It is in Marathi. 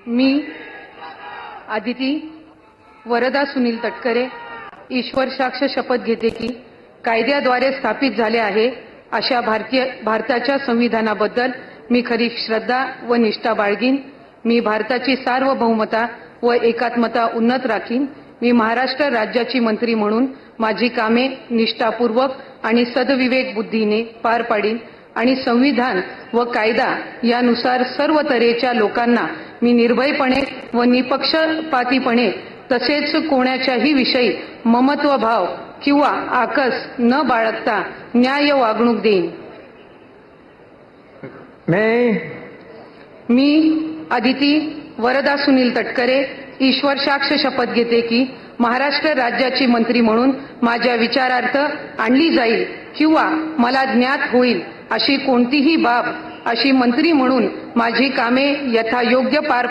मी आदिती वरदा सुनील तटकरे ईश्वर साक्ष शपथ घेते की कायद्याद्वारे स्थापित झाले आहे अशा भारताच्या संविधानाबद्दल मी खरी श्रद्धा व निष्ठा बाळगीन। मी भारताची सार्वभौमता व एकात्मता उन्नत राखीन। मी महाराष्ट्र राज्याची मंत्री म्हणून माझी कामे निष्ठापूर्वक आणि सद्विवेक बुद्धीने पार पाडीन आणि संविधान व कायदा यानुसार सर्व तऱ्हेच्या लोकांना मी निर्भयपणे व निपक्षपातीपणे तसेच कोणाच्याही विषयी ममत्व भाव किंवा आकस न बाळगता न्याय वागणूक देईन। मी आदिती वरदा सुनील तटकरे ईश्वर साक्ष शपथ घेते की महाराष्ट्र राज्याची मंत्री म्हणून माझ्या विचारार्थ आणली जाईल किंवा मला ज्ञात होईल अशी कोणतीही बाब अशी मंत्री म्हणून माझी कामे यथायोग्य पार